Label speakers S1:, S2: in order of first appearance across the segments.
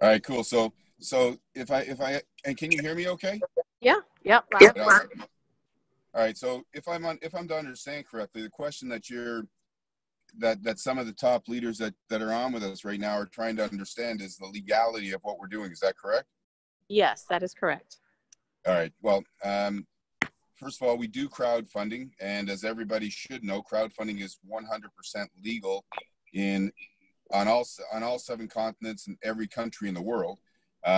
S1: All right, cool. So if I and can you hear me okay?
S2: Yeah. Yep.
S1: Right, awesome. All right. So if I'm to understand correctly, the question that that some of the top leaders that are on with us right now are trying to understand is the legality of what we're doing. Is that correct?
S2: Yes, that is correct.
S1: All right. Well, first of all, we do crowdfunding, and as everybody should know, crowdfunding is 100% legal on all 7 continents and every country in the world.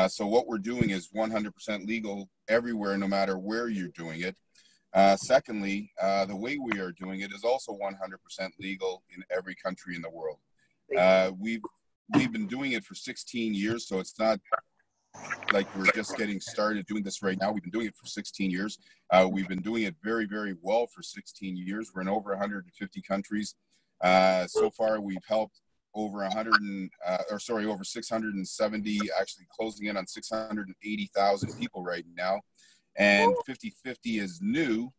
S1: So what we're doing is 100% legal everywhere, no matter where you're doing it. Secondly, the way we are doing it is also 100% legal in every country in the world. We've been doing it for 16 years, so it's not like we're just getting started doing this right now. We've been doing it for 16 years. We've been doing it very, very well for 16 years. We're in over 150 countries. So far, we've helped over 670, actually closing in on 680,000 people right now. And 50/50 is new,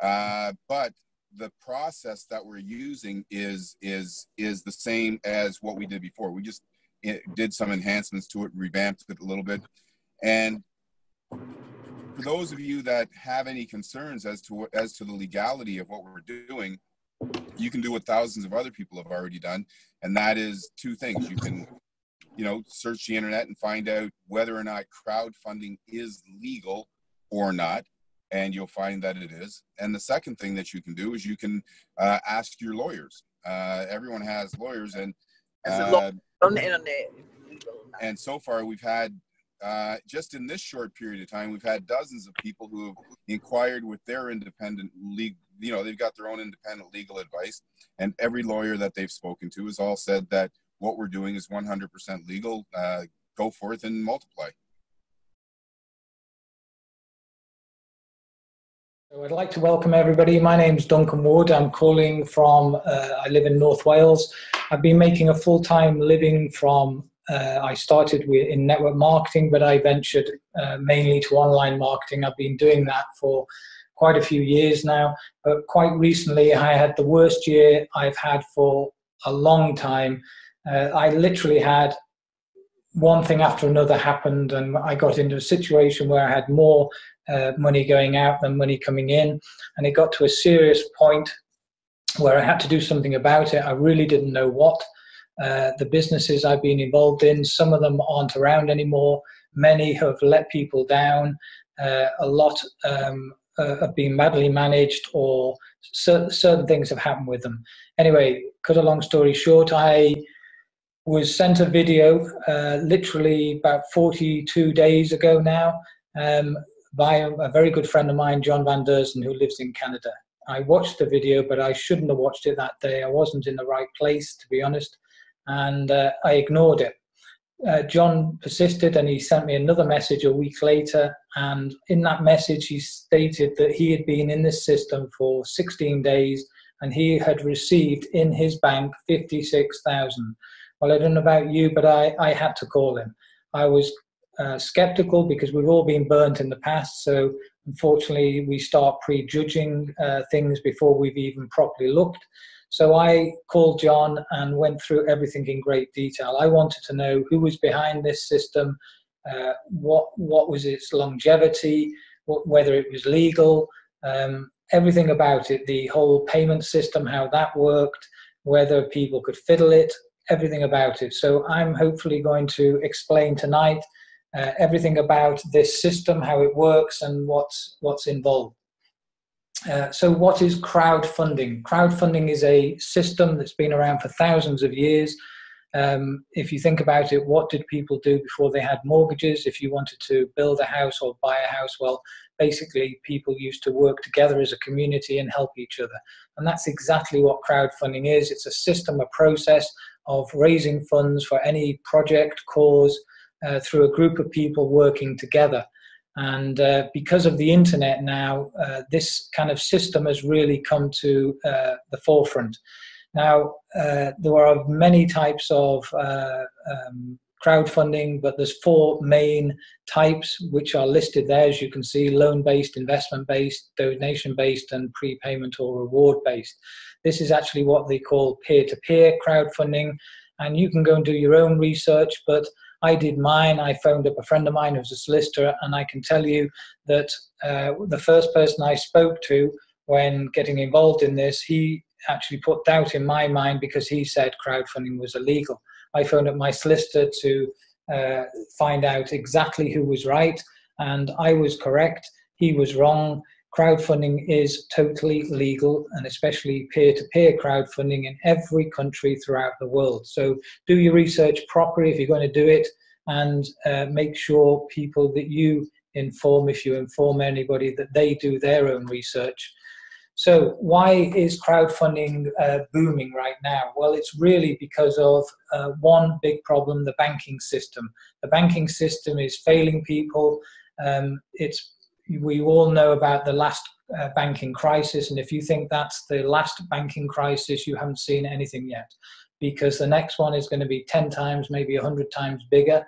S1: but the process that we're using is the same as what we did before. We just did some enhancements to it, revamped it a little bit. And for those of you that have any concerns as to the legality of what we're doing, you can do what thousands of other people have already done, and that is 2 things. You can, search the internet and find out whether or not crowdfunding is legal or not, and you'll find that it is. And the second thing that you can do is you can ask your lawyers. Everyone has lawyers, and
S3: on the internet.
S1: And so far, we've had just in this short period of time, we've had dozens of people who have inquired with their independent legal. They've got their own independent legal advice, and every lawyer that they've spoken to has all said that what we're doing is 100% legal. Go forth and multiply.
S4: So I'd like to welcome everybody. My name's Duncan Wood. I'm calling from, I live in North Wales. I've been making a full-time living from, I started in network marketing, but I ventured mainly to online marketing. I've been doing that for quite a few years now, but quite recently I had the worst year I've had for a long time. I literally had one thing after another happened, and I got into a situation where I had more money going out than money coming in, and it got to a serious point where I had to do something about it. I really didn't know what. The businesses I've been involved in, some of them aren't around anymore. Many have let people down. A lot have been badly managed, or certain things have happened with them. Anyway, cut a long story short, I was sent a video literally about 42 days ago now by a very good friend of mine, John Van Dersen, who lives in Canada. I watched the video, but I shouldn't have watched it that day. I wasn't in the right place, to be honest, and I ignored it. John persisted, and he sent me another message a week later, and in that message he stated that he had been in this system for 16 days and he had received in his bank 56,000. Well, I don't know about you, but I had to call him. I was skeptical because we've all been burnt in the past, so unfortunately we start prejudging things before we've even properly looked. So I called John and went through everything in great detail. I wanted to know who was behind this system, what was its longevity, whether it was legal, everything about it, the whole payment system, how that worked, whether people could fiddle it, everything about it. So I'm hopefully going to explain tonight everything about this system, how it works, and what's involved. So what is crowdfunding? Crowdfunding is a system that's been around for thousands of years. If you think about it, what did people do before they had mortgages? If you wanted to build a house or buy a house, well, basically people used to work together as a community and help each other. And that's exactly what crowdfunding is. It's a system, a process of raising funds for any project, cause, through a group of people working together. And because of the internet now, this kind of system has really come to the forefront. Now, there are many types of crowdfunding, but there's 4 main types which are listed there, as you can see: loan-based, investment-based, donation-based, and prepayment or reward-based. This is actually what they call peer-to-peer crowdfunding, and you can go and do your own research, but I did mine. I phoned up a friend of mine who's a solicitor, and I can tell you that the first person I spoke to when getting involved in this, he actually put doubt in my mind because he said crowdfunding was illegal. I phoned up my solicitor to find out exactly who was right, and I was correct. He was wrong. Crowdfunding is totally legal, and especially peer-to-peer crowdfunding in every country throughout the world. So do your research properly if you're going to do it, and make sure people that you inform, if you inform anybody, that they do their own research. So why is crowdfunding booming right now? Well, it's really because of one big problem, the banking system. The banking system is failing people. We all know about the last banking crisis, and if you think that's the last banking crisis, you haven't seen anything yet, because the next one is going to be 10 times, maybe 100 times bigger.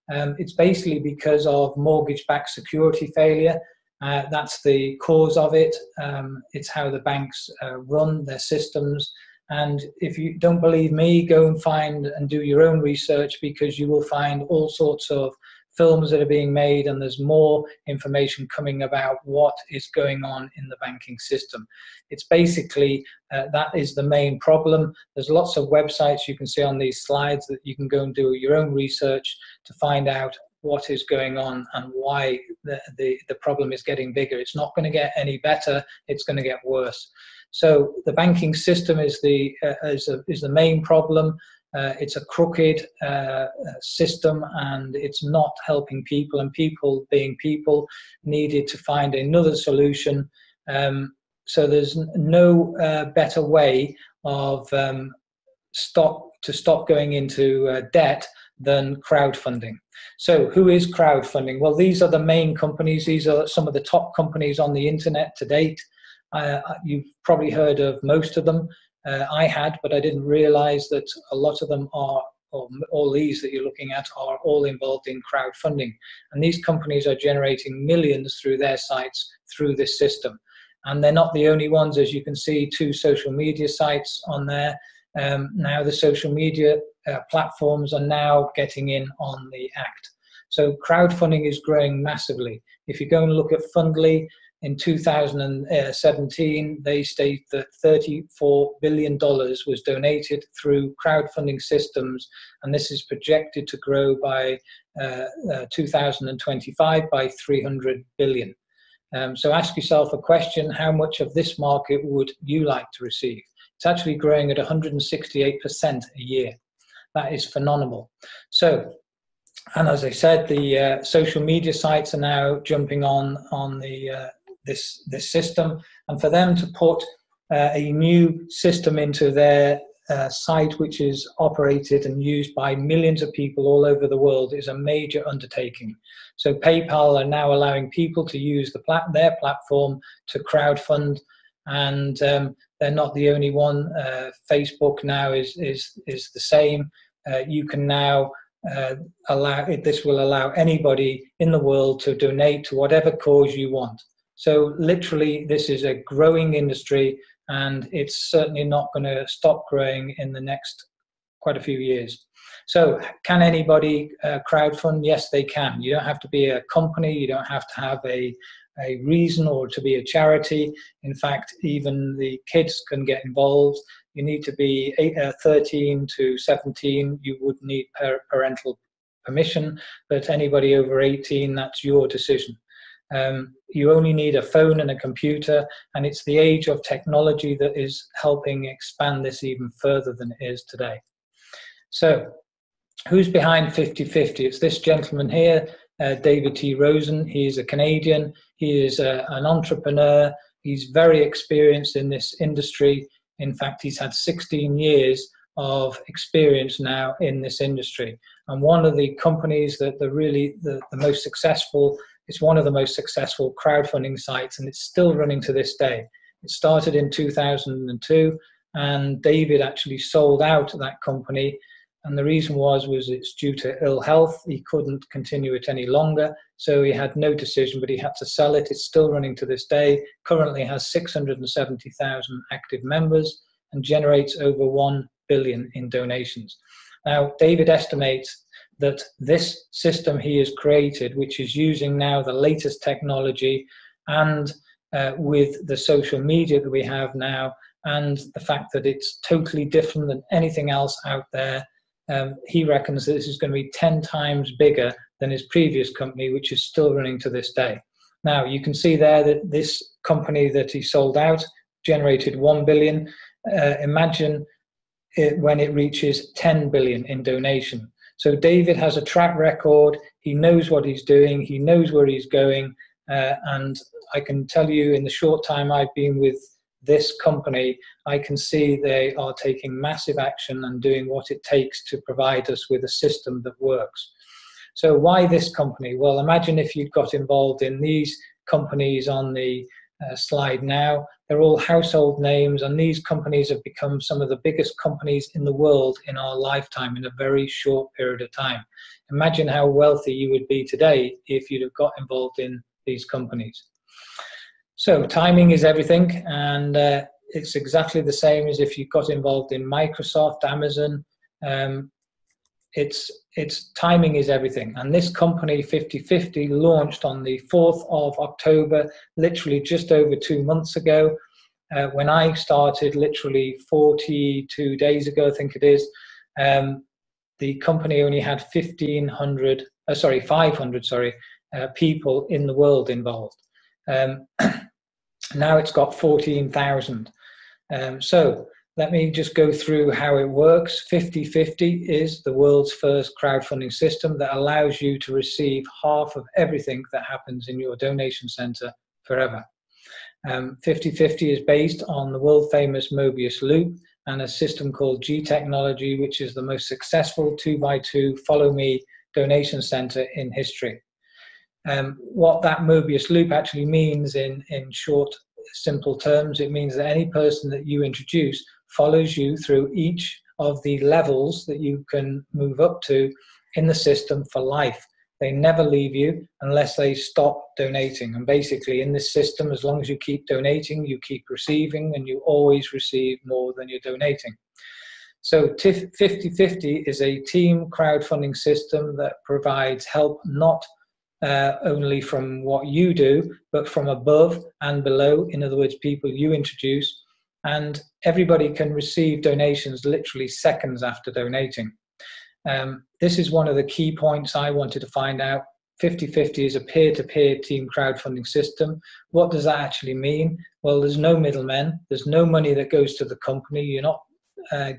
S4: It's basically because of mortgage-backed security failure. That's the cause of it. It's how the banks run their systems. And if you don't believe me, go and find and do your own research, because you will find all sorts of films that are being made, and there's more information coming about what is going on in the banking system. It's basically, that is the main problem. There's lots of websites you can see on these slides that you can go and do your own research to find out what is going on and why the problem is getting bigger. It's not going to get any better, it's going to get worse. So the banking system is the main problem. It's a crooked system, and it's not helping people, and people being people needed to find another solution. So there's no better way of stop going into debt than crowdfunding. So who is crowdfunding? Well, these are the main companies. These are some of the top companies on the internet to date. You've probably heard of most of them. I had, but I didn't realize that a lot of them are, or all these that you're looking at, are all involved in crowdfunding. And these companies are generating millions through their sites through this system. And they're not the only ones. As you can see, 2 social media sites on there. Now the social media platforms are now getting in on the act. So crowdfunding is growing massively. If you go and look at Fundly, in 2017, they state that $34 billion was donated through crowdfunding systems, and this is projected to grow by 2025 by $300 billion. So ask yourself a question: how much of this market would you like to receive? It's actually growing at 168% a year. That is phenomenal. So, and as I said, the social media sites are now jumping on the this system, and for them to put a new system into their site, which is operated and used by millions of people all over the world, is a major undertaking. So PayPal are now allowing people to use their platform to crowdfund, and they're not the only one. Facebook now is the same. You can now this will allow anybody in the world to donate to whatever cause you want. So literally, this is a growing industry, and it's certainly not going to stop growing in the next quite a few years. So can anybody crowdfund? Yes, they can. You don't have to be a company. You don't have to have a reason or to be a charity. In fact, even the kids can get involved. You need to be 13 to 17. You would need parental permission, but anybody over 18, that's your decision. You only need a phone and a computer, and it's the age of technology that is helping expand this even further than it is today. So who's behind 50/50? It's this gentleman here, David T. Rosen. He's a Canadian. He is an entrepreneur. He's very experienced in this industry. In fact, he's had 16 years of experience now in this industry. And one of the companies that the most successful, it's one of the most successful crowdfunding sites, and it's still running to this day. It started in 2002, and David actually sold out that company. And the reason was it's due to ill health. He couldn't continue it any longer, so he had no decision, but he had to sell it. It's still running to this day. Currently has 670,000 active members and generates over $1 billion in donations. Now, David estimates that this system he has created, which is using now the latest technology and with the social media that we have now, and the fact that it's totally different than anything else out there, he reckons that this is going to be 10 times bigger than his previous company, which is still running to this day. Now, you can see there that this company that he sold out generated 1 billion. Imagine when it reaches 10 billion in donation. So David has a track record. He knows what he's doing. He knows where he's going. And I can tell you, in the short time I've been with this company, I can see they are taking massive action and doing what it takes to provide us with a system that works. So why this company? Well, imagine if you'd got involved in these companies on the slide now. They're all household names, and these companies have become some of the biggest companies in the world in our lifetime in a very short period of time. Imagine how wealthy you would be today if you'd have got involved in these companies. So timing is everything, and it's exactly the same as if you got involved in Microsoft, Amazon. It's timing is everything. And this company, 50/50, launched on the 4th of October, literally just over 2 months ago. When I started, literally 42 days ago, I think it is, the company only had 500 people in the world involved. Now it's got 14,000. So let me just go through how it works. 50/50 is the world's first crowdfunding system that allows you to receive half of everything that happens in your donation center forever. 50/50 is based on the world famous Mobius loop and a system called G Technology, which is the most successful 2x2 follow me donation center in history. What that Mobius loop actually means in short, simple terms, it means that any person that you introduce follows you through each of the levels that you can move up to in the system for life. They never leave you unless they stop donating. And basically in this system, as long as you keep donating, you keep receiving, and you always receive more than you're donating. So 50/50 is a team crowdfunding system that provides help not only from what you do, but from above and below. In other words, people you introduce, and everybody can receive donations literally seconds after donating. This is one of the key points I wanted to find out. 50/50 is a peer-to-peer team crowdfunding system. What does that actually mean? Well, there's no middlemen. There's no money that goes to the company. You're not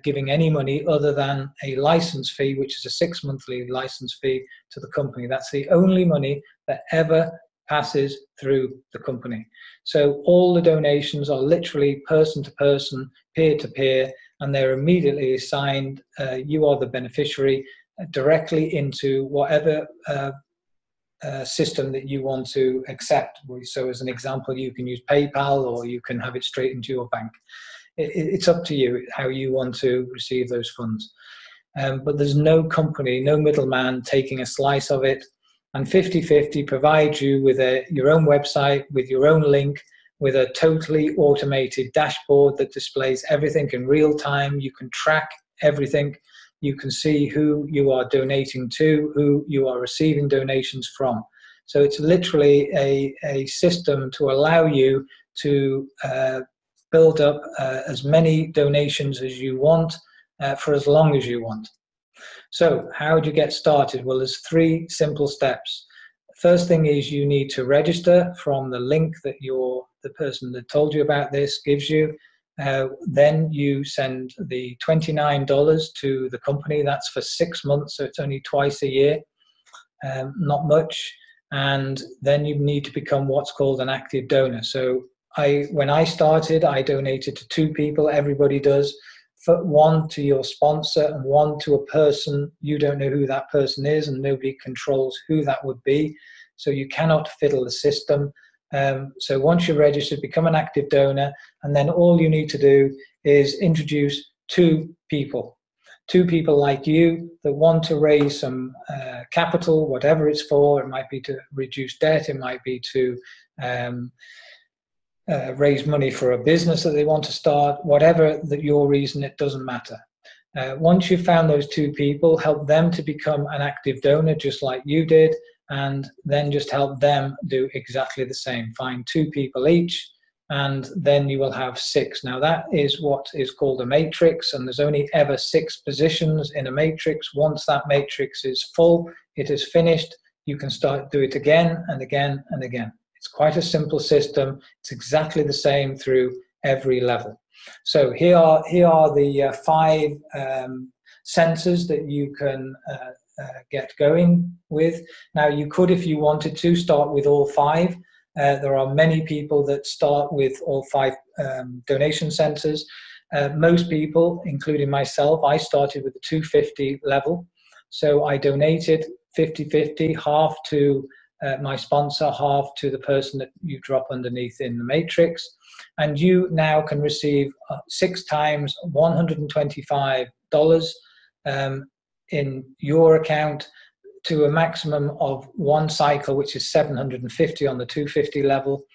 S4: giving any money other than a license fee, which is a 6 monthly license fee to the company. That's the only money that ever passes through the company. So all the donations are literally person to person, peer to peer, and they're immediately assigned. You are the beneficiary directly into whatever system that you want to accept. So as an example, you can use PayPal, or you can have it straight into your bank. It's up to you how you want to receive those funds. But there's no company, no middleman taking a slice of it. And 50/50 provides you with your own website, with your own link, with a totally automated dashboard that displays everything in real time. You can track everything. You can see who you are donating to, who you are receiving donations from. So it's literally a system to allow you to build up as many donations as you want for as long as you want. So how do you get started? Well, there's 3 simple steps. First thing is you need to register from the link that the person that told you about this gives you. Then you send the $29 to the company. That's for 6 months, so it's only twice a year, not much. And then you need to become what's called an active donor. So when I started, I donated to 2 people. Everybody does. 1 to your sponsor, and 1 to a person. You don't know who that person is, and nobody controls who that would be. So you cannot fiddle the system. So once you're registered, become an active donor, and then all you need to do is introduce 2 people. 2 people like you that want to raise some capital, whatever it's for. It might be to reduce debt. It might be to raise money for a business that they want to start. Whatever your reason, it doesn't matter. Once you've found those 2 people, help them to become an active donor just like you did, and then just help them do exactly the same. Find 2 people each, and then you will have 6. Now that is what is called a matrix, and there's only ever 6 positions in a matrix. Once that matrix is full, it is finished. You can do it again and again and again. It's quite a simple system. It's exactly the same through every level. So here are the 5 sensors that you can get going with. Now you could, if you wanted to, start with all 5. There are many people that start with all 5 donation sensors. Most people, including myself, I started with the 250 level. So I donated 50-50, half to my sponsor, half to the person that you drop underneath in the matrix. And you now can receive 6 times $125 in your account, to a maximum of 1 cycle, which is 750 on the 250 level.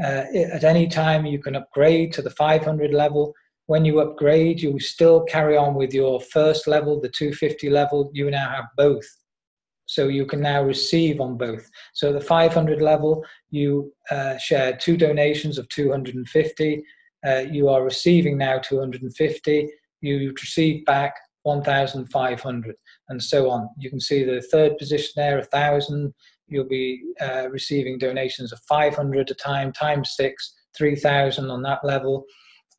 S4: At any time you can upgrade to the 500 level. When you upgrade, you still carry on with your first level, the 250 level. You now have both. So you can now receive on both. So the 500 level, you share 2 donations of 250. You are receiving now 250. You receive back 1,500, and so on. You can see the 3rd position there, 1,000. You'll be receiving donations of 500 a time, times 6, 3,000 on that level.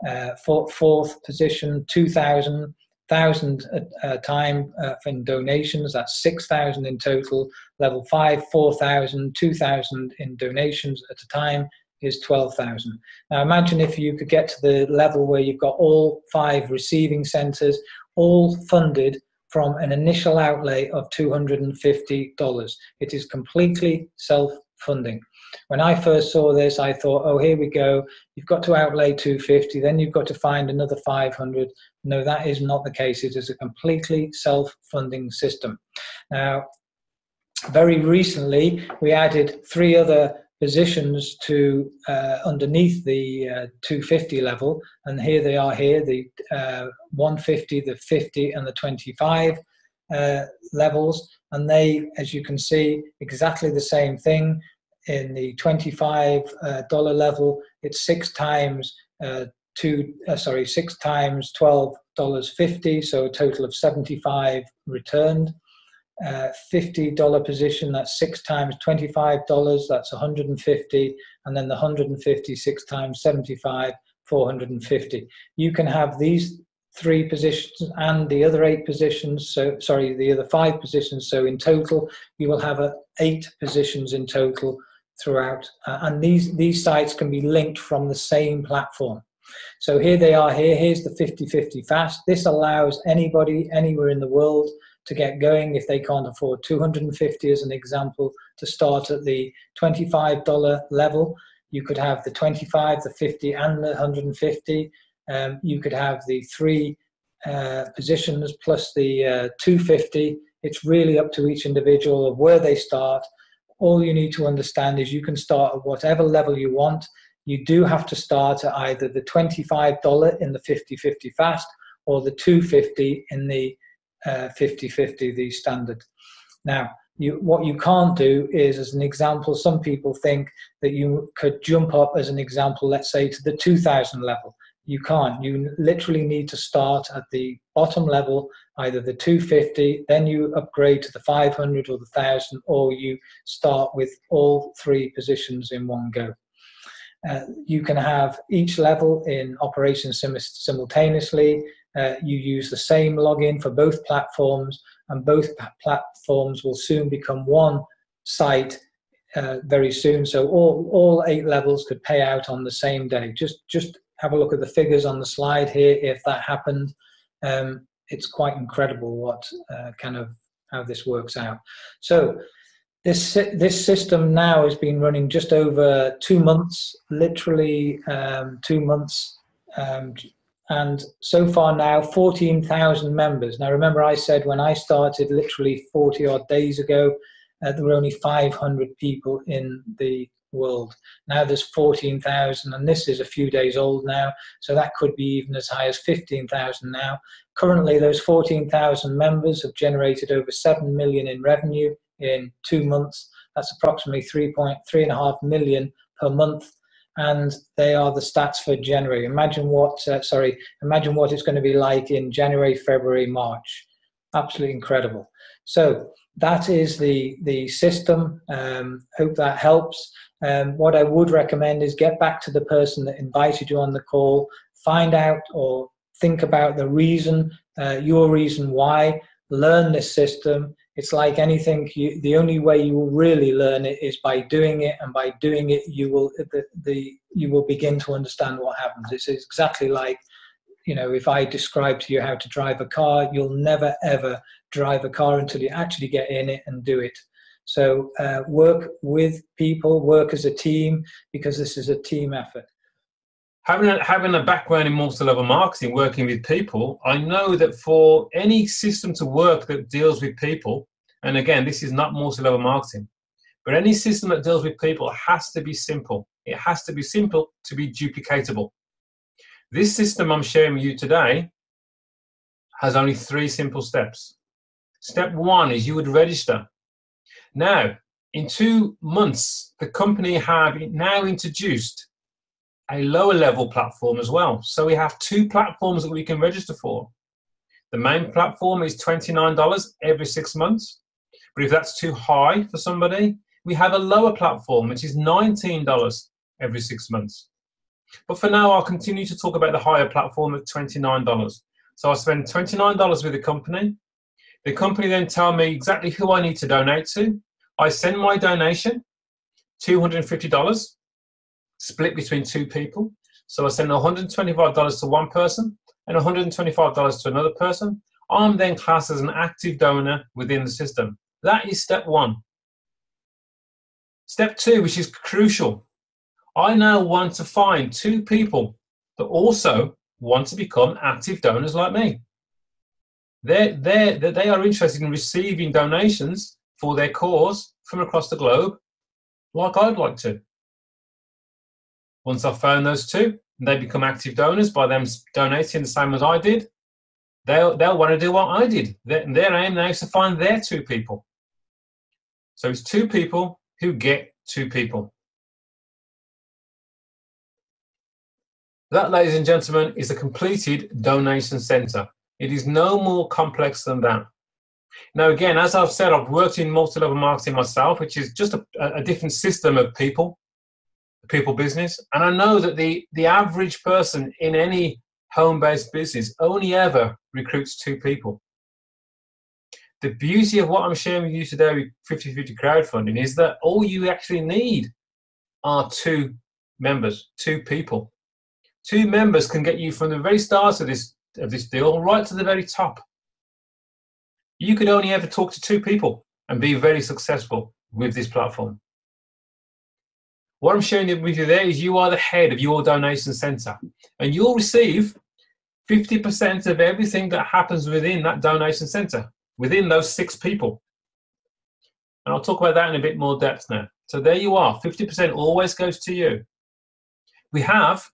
S4: 4th position, 2,000, 1,000 a time in donations. That's 6,000 in total. Level 5, 4,000, 2,000 in donations at a time is 12,000. Now imagine if you could get to the level where you've got all 5 receiving centers, all funded from an initial outlay of $250. It is completely self-funding. When I first saw this, I thought, oh, here we go. You've got to outlay 250, then you've got to find another 500. No, that is not the case. It is a completely self-funding system. Now, very recently, we added 3 other positions to underneath the 250 level, and here they are here, the 150, the 50 and the 25 levels, and they, as you can see, exactly the same thing. In the $25 level, it's 6 times 6 times $12.50, so a total of 75 returned. $50 position, that's 6 times $25, that's 150, and then the 150, 6 times 75, 450. You can have these 3 positions and the other 8 positions, so sorry, the other 5 positions, so in total you will have 8 positions in total throughout, and these sites can be linked from the same platform. So here they are here, here's the 50-50 fast. This allows anybody anywhere in the world to get going if they can't afford 250 as an example, to start at the $25 level. You could have the 25, the 50 and the 150. You could have the 3 positions plus the 250. It's really up to each individual of where they start. All you need to understand is you can start at whatever level you want. You do have to start at either the $25 in the 50-50 fast or the 250 in the 50-50, the standard. Now, what you can't do is, as an example, some people think that you could jump up, as an example, let's say to the 2,000 level. You can't. You literally need to start at the bottom level, either the 250, then you upgrade to the 500 or the 1,000, or you start with all 3 positions in one go. You can have each level in operation simultaneously. You use the same login for both platforms, and both platforms will soon become one site very soon. So all 8 levels could pay out on the same day. Just have a look at the figures on the slide here. If that happened, it's quite incredible what how this works out. So this system now has been running just over 2 months, literally 2 months. And so far now, 14,000 members. Now remember, I said when I started literally 40 odd days ago, there were only 500 people in the world. Now there's 14,000, and this is a few days old now, so that could be even as high as 15,000 now. Currently, those 14,000 members have generated over 7 million in revenue in 2 months. That's approximately 3.5 million per month, and they are the stats for January. Imagine what it's going to be like in January, February, March. Absolutely incredible. So that is the system. Hope that helps. What I would recommend is get back to the person that invited you on the call, find out or think about the reason, your reason why, learn this system. It's like anything, the only way you will really learn it is by doing it, and by doing it you will begin to understand what happens. It's exactly like, you know, if I describe to you how to drive a car, you'll never ever drive a car until you actually get in it and do it. So work with people, work as a team, because this is a team effort.
S5: Having a background in multi-level marketing, working with people, I know that for any system to work that deals with people, and again, this is not multi-level marketing, but any system that deals with people has to be simple. It has to be simple to be duplicatable. This system I'm sharing with you today has only 3 simple steps. Step 1 is you would register. Now, in 2 months, the company have now introduced a lower level platform as well. So we have 2 platforms that we can register for. The main platform is $29 every 6 months. But if that's too high for somebody, we have a lower platform, which is $19 every 6 months. But for now, I'll continue to talk about the higher platform at $29. So I spend $29 with the company. The company then tell me exactly who I need to donate to. I send my donation, $250, split between 2 people. So I send $125 to one person and $125 to another person. I'm then classed as an active donor within the system. That is step 1. Step 2, which is crucial. I now want to find 2 people that also want to become active donors like me. They are interested in receiving donations for their cause from across the globe, like I'd like to. Once I've found those 2, they become active donors by them donating the same as I did. They'll want to do what I did. Their aim now is to find their 2 people. So it's 2 people who get 2 people. That, ladies and gentlemen, is a completed donation center. It is no more complex than that. Now, again, as I've said, I've worked in multi-level marketing myself, which is just a different system of people business. And I know that the average person in any home-based business only ever recruits 2 people. The beauty of what I'm sharing with you today with 50/50 crowdfunding is that all you actually need are 2 members, 2 people. 2 members can get you from the very start of this deal right to the very top. You could only ever talk to 2 people and be very successful with this platform. What I'm sharing with you there is you are the head of your donation center, and you'll receive 50% of everything that happens within that donation center, within those 6 people. And I'll talk about that in a bit more depth now. So there you are, 50% always goes to you. We have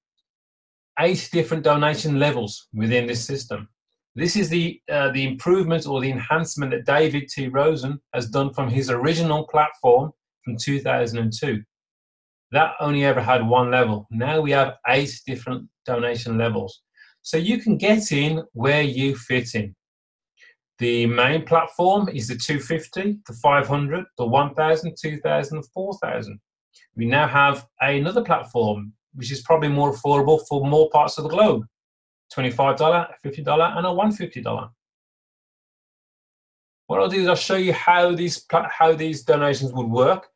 S5: 8 different donation levels within this system. This is the improvement or the enhancement that David T. Rosen has done from his original platform from 2002. That only ever had 1 level. Now we have 8 different donation levels. So you can get in where you fit in. The main platform is the 250, the 500, the 1,000, 2,000, 4,000. We now have another platform, which is probably more affordable for more parts of the globe. $25, $50, and a $150. What I'll do is I'll show you how these donations would work.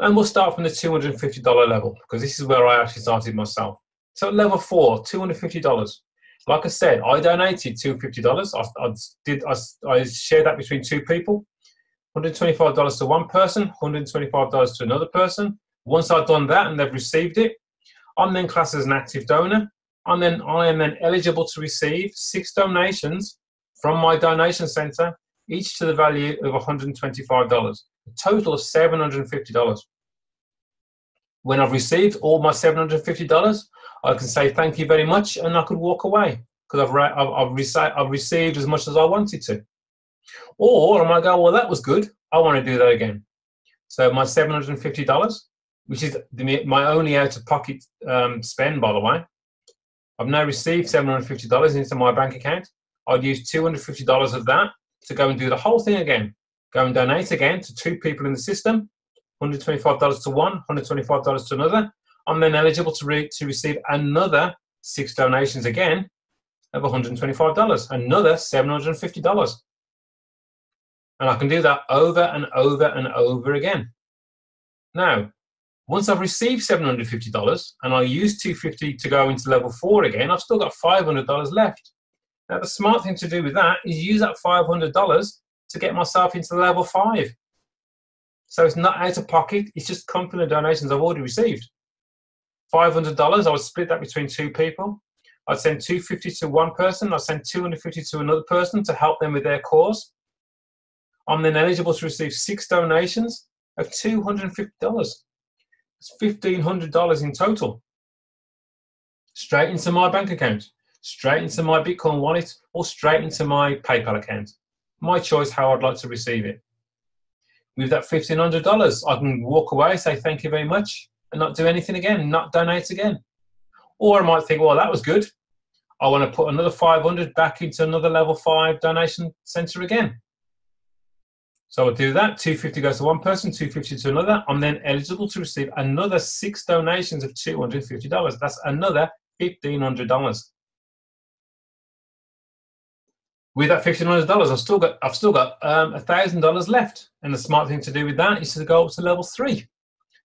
S5: And we'll start from the $250 level, because this is where I actually started myself. So level 4, $250. Like I said, I donated $250. I shared that between 2 people. $125 to one person, $125 to another person. Once I've done that and they've received it, I'm then classed as an active donor. I am then eligible to receive 6 donations from my donation center, each to the value of $125, a total of $750. when I've received all my $750, I can say thank you very much, and I could walk away because I've received as much as I wanted to. Or I might go, well, that was good. I want to do that again. So my $750, which is my only out-of-pocket spend, by the way, I've now received $750 into my bank account. I'd use $250 of that to go and do the whole thing again. Go and donate again to 2 people in the system, $125 to one, $125 to another. I'm then eligible to receive another 6 donations again of $125, another $750. And I can do that over and over and over again. Now, once I've received $750 and I use $250 to go into level 4 again, I've still got $500 left. Now, the smart thing to do with that is use that $500 to get myself into level 5. So it's not out of pocket, it's just come from the donations I've already received. $500, I would split that between 2 people. I'd send $250 to one person, I'd send $250 to another person to help them with their cause. I'm then eligible to receive 6 donations of $250. It's $1,500 in total. Straight into my bank account, straight into my Bitcoin wallet, or straight into my PayPal account. My choice how I'd like to receive it. With that $1,500, I can walk away, say thank you very much, and not do anything again, not donate again. Or I might think, well, that was good. I want to put another $500 back into another level 5 donation center again. So I'll do that. $250 goes to one person, $250 to another. I'm then eligible to receive another 6 donations of $250. That's another $1,500. With that $1,500, I've still got $1,000 left. And the smart thing to do with that is to go up to level 3.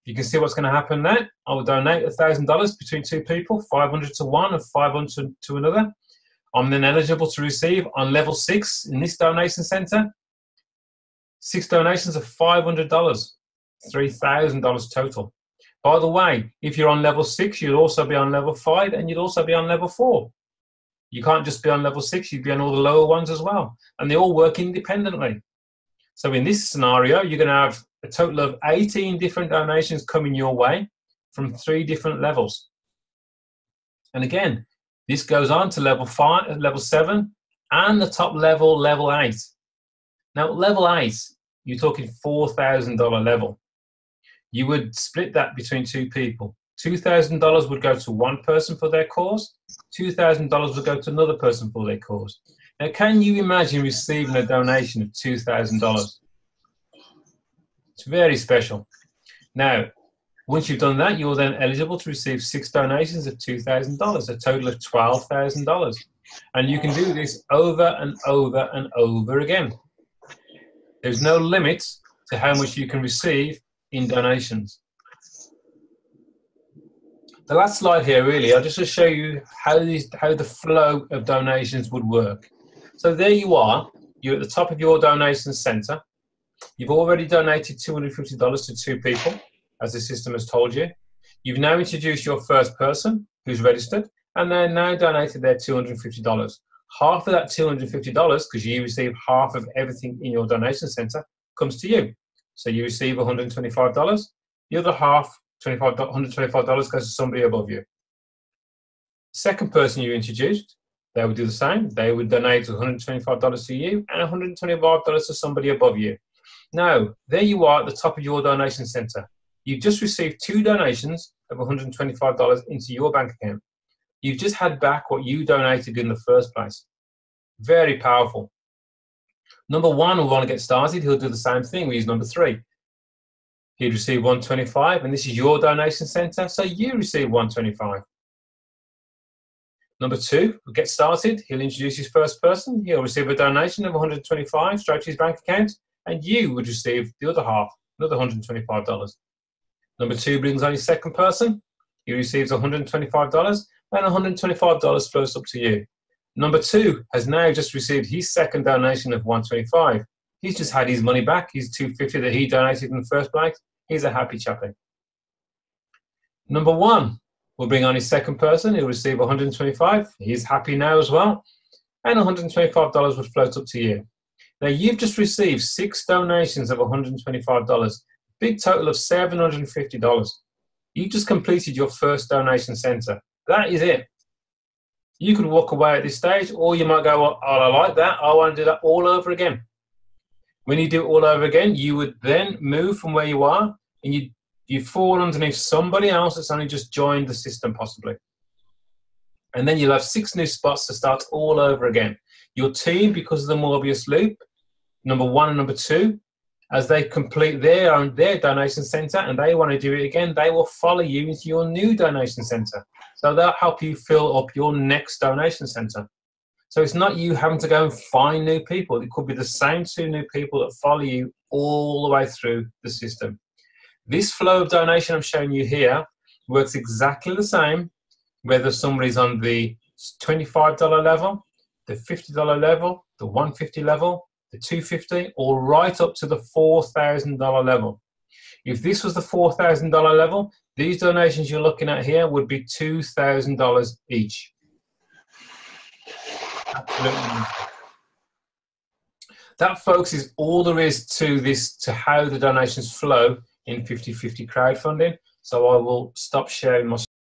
S5: You can see what's going to happen now. I will donate $1,000 between 2 people, $500 to one and $500 to another. I'm then eligible to receive on level 6 in this donation center 6 donations of $500, $3,000 total. By the way, if you're on level 6, you'll also be on level 5, and you'll also be on level 4. You can't just be on level 6, you'd be on all the lower ones as well. And they all work independently. So in this scenario, you're going to have a total of 18 different donations coming your way from 3 different levels. And again, this goes on to level 5, level 7, and the top level, level 8. Now, level 8, you're talking $4,000 level. You would split that between 2 people. $2,000 would go to one person for their cause. $2,000 would go to another person for their cause. Now, can you imagine receiving a donation of $2,000? It's very special. Now, once you've done that, you're then eligible to receive 6 donations of $2,000, a total of $12,000. And you can do this over and over and over again. There's no limit to how much you can receive in donations. The last slide here, really, I'll just to show you how the flow of donations would work. So there you are. You're at the top of your donation center. You've already donated $250 to 2 people, as the system has told you. You've now introduced your first person who's registered, and they're now donated their $250. Half of that $250, because you receive half of everything in your donation center, comes to you. So you receive $125. The other half, $125, goes to somebody above you. Second person you introduced, they would do the same. They would donate $125 to you and $125 to somebody above you. Now, there you are at the top of your donation center. You've just received 2 donations of $125 into your bank account. You've just had back what you donated in the first place. Very powerful. Number 1 will want to get started. He'll do the same thing. We use number 3. He'd receive $125, and this is your donation center, so you receive $125. Number 2 will get started. He'll introduce his first person. He'll receive a donation of $125 straight to his bank account, and you would receive the other half, another $125. Number 2 brings on his second person. He receives $125, and $125 flows up to you. Number 2 has now just received his second donation of $125. He's just had his money back, his $250 that he donated in the first place. He's a happy chappy. Number 1 will bring on his second person. He'll receive $125. He's happy now as well. And $125 would float up to you. Now, you've just received 6 donations of $125. Big total of $750. You just completed your first donation center. That is it. You could walk away at this stage, or you might go, well, oh, I like that. I want to do that all over again. When you do it all over again, you would then move from where you are, and you fall underneath somebody else that's only just joined the system, possibly. And then you'll have 6 new spots to start all over again. Your team, because of the Mobius loop, number 1 and number 2, as they complete their donation center and they want to do it again, they will follow you into your new donation center. So they'll help you fill up your next donation center. So it's not you having to go and find new people. It could be the same 2 new people that follow you all the way through the system. This flow of donation I'm showing you here works exactly the same whether somebody's on the $25 level, the $50 level, the $150 level, the $250, or right up to the $4,000 level. If this was the $4,000 level, these donations you're looking at here would be $2,000 each. Absolutely. That, folks, is all there is to this, to how the donations flow in 50/50 crowdfunding. So I will stop sharing my